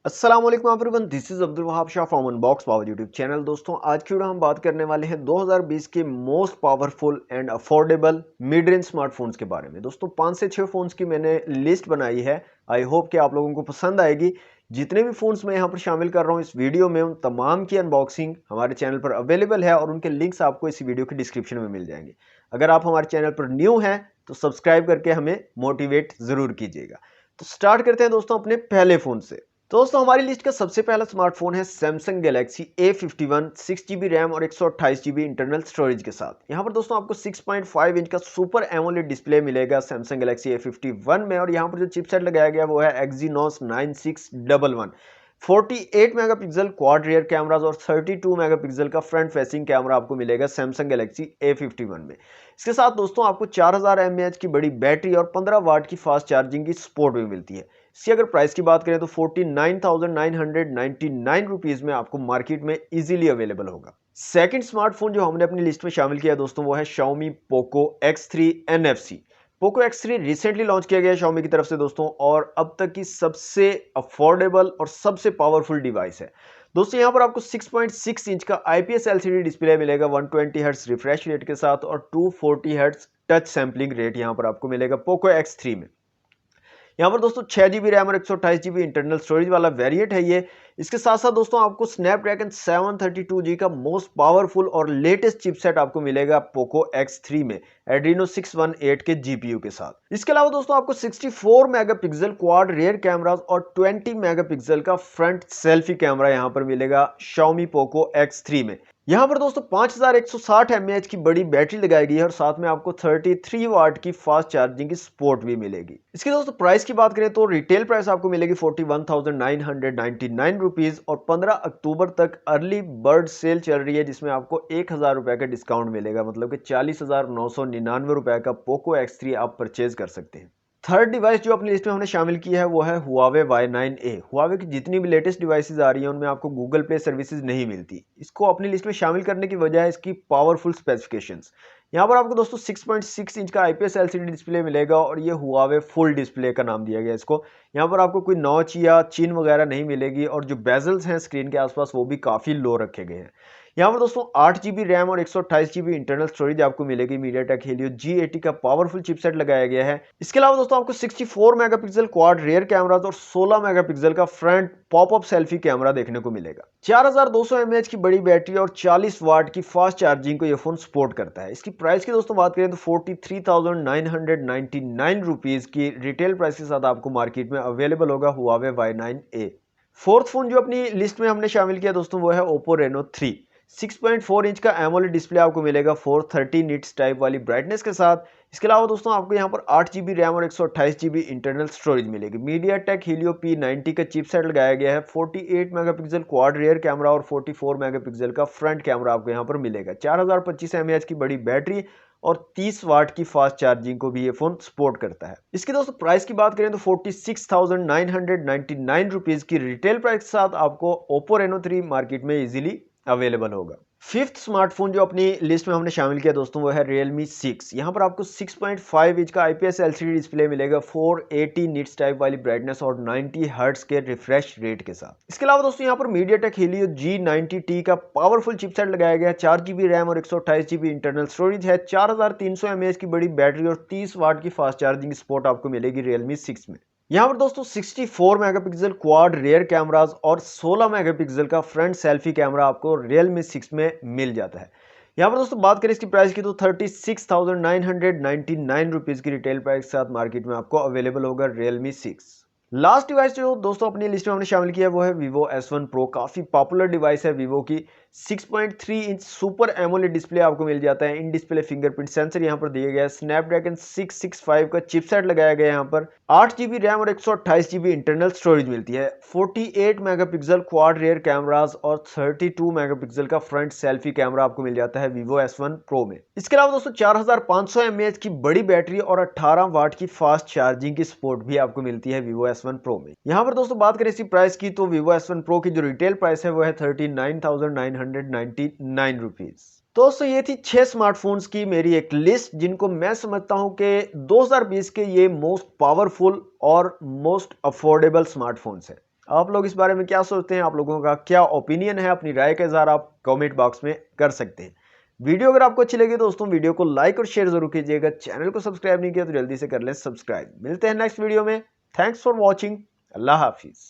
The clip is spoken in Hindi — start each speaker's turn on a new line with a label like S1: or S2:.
S1: अस्सलाम वालेकुम everyone, this is Abdul Wahab Shah from unbox power YouTube channel. दोस्तों आज की वीडियो हम बात करने वाले हैं 2020 के most powerful and affordable mid range smartphones के बारे में। दोस्तों 5 से 6 फोन्स की मैंने लिस्ट बनाई है। आई होप कि आप लोगों को पसंद आएगी। जितने भी फोन्स मैं यहाँ पर शामिल कर रहा हूँ इस वीडियो में, उन तमाम की अनबॉक्सिंग हमारे चैनल पर अवेलेबल है और उनके लिंक्स आपको इस वीडियो के डिस्क्रिप्शन में मिल जाएंगे। अगर आप हमारे चैनल पर न्यू हैं तो सब्सक्राइब करके हमें मोटिवेट जरूर कीजिएगा। तो स्टार्ट करते हैं दोस्तों अपने पहले फोन से। दोस्तों हमारी लिस्ट का सबसे पहला स्मार्टफोन है Samsung Galaxy A51 6GB RAM और 128GB इंटरनल स्टोरेज के साथ। यहाँ पर दोस्तों आपको 6.5 इंच का सुपर एमोलेड डिस्प्ले मिलेगा सैमसंग गैलेक्सी A51 में। और यहाँ पर जो चिपसेट लगाया गया वो है Exynos 9611। 48 megapixel quad rear cameras और 32 मेगापिक्सल का फ्रंट फेसिंग कैमरा आपको मिलेगा सैमसंग गैलेक्सी A51 में। इसके साथ दोस्तों आपको 4000 mAh की बड़ी बैटरी और 15 वाट की फास्ट चार्जिंग की सपोर्ट भी मिलती है। इसकी अगर प्राइस की बात करें तो 49,999 रुपीज में आपको मार्केट में इजीली अवेलेबल होगा। सेकंड स्मार्टफोन जो हमने अपनी लिस्ट में शामिल किया दोस्तों वो है Xiaomi Poco X3 NFC। Poco X3 recently launch किया गया है Xiaomi की तरफ से दोस्तों, और अब तक की सबसे अफोर्डेबल और सबसे पावरफुल डिवाइस है। दोस्तों यहाँ पर आपको 6.6 इंच का IPS LCD डिस्प्ले मिलेगा 120 हर्ट्ज रिफ्रेश रेट के साथ और 240 हर्ट्ज टच सैंपलिंग रेट यहाँ पर आपको मिलेगा Poco X3 में। यहाँ पर दोस्तों 6GB रैम और 128GB इंटरनल स्टोरेज वाला वेरिएंट है ये। इसके साथ साथ दोस्तों आपको स्नैपड्रैगन 732G का मोस्ट पावरफुल और लेटेस्ट चिपसेट आपको मिलेगा पोको X3 में एड्रीनो 618 के GPU के साथ। इसके अलावा दोस्तों आपको 64 मेगापिक्सल क्वाड रियर कैमरास और 20 मेगापिक्सल का फ्रंट सेल्फी कैमरा यहाँ पर मिलेगा Xiaomi Poco X3 में। यहाँ पर दोस्तों 5160 mAh की बड़ी बैटरी लगाई गई है और साथ में आपको 33 वाट की फास्ट चार्जिंग की सपोर्ट भी मिलेगी। इसकी दोस्तों प्राइस की बात करें तो रिटेल प्राइस आपको मिलेगी 41,999 रुपीज और 15 अक्टूबर तक अर्ली बर्ड सेल चल रही है जिसमें आपको 1000 रुपए का डिस्काउंट मिलेगा, मतलब कि 40,999 रुपए का पोको X3 आप परचेज कर सकते हैं। थर्ड डिवाइस जो अपनी लिस्ट में हमने शामिल किया है वो है Huawei Y9A। Huawei की जितनी भी लेटेस्ट डिवाइसेस आ रही हैं उनमें आपको गूगल प्ले सर्विसेज नहीं मिलती। इसको अपनी लिस्ट में शामिल करने की वजह है इसकी पावरफुल स्पेसिफिकेशंस। यहाँ पर आपको दोस्तों 6.6 इंच का IPS LCD डिस्प्ले मिलेगा और ये Huawei फुल डिस्प्ले का नाम दिया गया इसको। यहाँ पर आपको कोई नॉच या चिन वगैरह नहीं मिलेगी और जो बेजल्स हैं स्क्रीन के आसपास वो भी काफ़ी लो रखे गए हैं। यहाँ पर दोस्तों 8GB रैम और 128GB इंटरनल स्टोरेज आपको मिलेगी। मीडियाटेक Helio G80 का पावरफुल चिपसेट लगाया गया है। इसके अलावा दोस्तों आपको 64 मेगापिक्सल क्वाड रियर कैमरास और 16 मेगापिक्सल का फ्रंट पॉपअप सेल्फी कैमरा देखने को मिलेगा। 4200 mAh की बड़ी बैटरी और 40 वाट की फास्ट चार्जिंग को यह फोन सपोर्ट करता है। इसकी प्राइस की दोस्तों बात करें तो 43,999 रुपीज की रिटेल प्राइस के साथ आपको मार्केट में अवेलेबल होगा Huawei Y9A। फोर्थ फोन जो अपनी लिस्ट में हमने शामिल किया दोस्तों वो है Oppo Reno 3। 6.4 इंच का एमोलेड डिस्प्ले आपको मिलेगा 430 निट्स टाइप वाली ब्राइटनेस के साथ। इसके अलावा दोस्तों आपको यहाँ पर 8GB रैम और 128GB इंटरनल स्टोरेज मिलेगी। मीडियाटेक Helio P90 का चिपसेट लगाया गया है। 48 मेगापिक्सल क्वाड रियर कैमरा और 44 मेगापिक्सल का फ्रंट कैमरा आपको यहाँ पर मिलेगा। 4025 mAh की बड़ी बैटरी और 30 वाट की फास्ट चार्जिंग को भी ये फोन सपोर्ट करता है। इसकी दोस्तों प्राइस की बात करें तो 46,999 रुपीज की रिटेल प्राइस के साथ आपको Oppo Reno 3 मार्केट में इजीली अवेलेबल होगा। फिफ्थ स्मार्टफोन जो अपनी लिस्ट में हमने शामिल किया दोस्तों वो है Realme 6। यहाँ पर आपको 6.5 इंच का IPS LCD डिस्प्ले मिलेगा 480 निट्स टाइप वाली ब्राइटनेस और 90 हर्ट्ज के रिफ्रेश रेट के साथ। इसके अलावा दोस्तों यहाँ पर मीडियाटेक Helio G90T का पावरफुल चिपसेट लगाया गया है। 4GB रैम और 128GB इंटरनल स्टोरेज है। 4300 mAh की बड़ी बैटरी और 30 वाट की फास्ट चार्जिंग सपोर्ट आपको मिलेगी Realme 6 में। यहाँ पर दोस्तों 64 मेगापिक्सल क्वाड रियर कैमरास और 16 मेगापिक्सल का फ्रंट सेल्फी कैमरा आपको Realme 6 में मिल जाता है। यहाँ पर दोस्तों बात करें इसकी प्राइस की तो 36,999 रुपीज की रिटेल प्राइस के साथ मार्केट में आपको अवेलेबल होगा Realme 6। लास्ट डिवाइस जो दोस्तों अपनी लिस्ट में हमने शामिल किया वो है Vivo S1 Pro। काफी पॉपुलर डिवाइस है Vivo की। 6.3 इंच सुपर एमोलेड डिस्प्ले आपको मिल जाता है। इन डिस्प्ले फिंगरप्रिंट सेंसर यहाँ पर दिया गया है। स्नैपड्रैगन 665 का चिपसेट लगाया गया है। यहाँ पर 8GB रैम और 128GB इंटरनल स्टोरेज मिलती है। 48 मेगापिक्सल क्वाड रियर कैमरास और 32 मेगापिक्सल का फ्रंट सेल्फी कैमरा आपको मिल जाता है Vivo S1 Pro में। इसके अलावा दोस्तों 4500 mAh की बड़ी बैटरी और 18 वाट की फास्ट चार्जिंग की सपोर्ट भी आपको मिलती है Vivo S1 Pro में। यहाँ पर दोस्तों बात करें इसकी प्राइस की तो Vivo S1 Pro की जो रिटेल प्राइस है वो है 39,999 रुपीज। दोस्तों ये थी 6 स्मार्टफोन्स की मेरी एक लिस्ट जिनको मैं समझता हूं कि 2020 के ये मोस्ट पावरफुल और मोस्ट अफोर्डेबल स्मार्टफोन्स हैं। आप लोग इस बारे में क्या सोचते हैं, आप लोगों का क्या ओपिनियन है, अपनी राय का इज़हार आप कमेंट बॉक्स में कर सकते हैं। वीडियो अगर आपको अच्छी लगी दोस्तों वीडियो को लाइक और शेयर जरूर कीजिएगा। चैनल को सब्सक्राइब नहीं किया तो जल्दी से कर लें सब्सक्राइब। मिलते हैं नेक्स्ट वीडियो में। Thanks for watching. अल्लाह हाफिज़।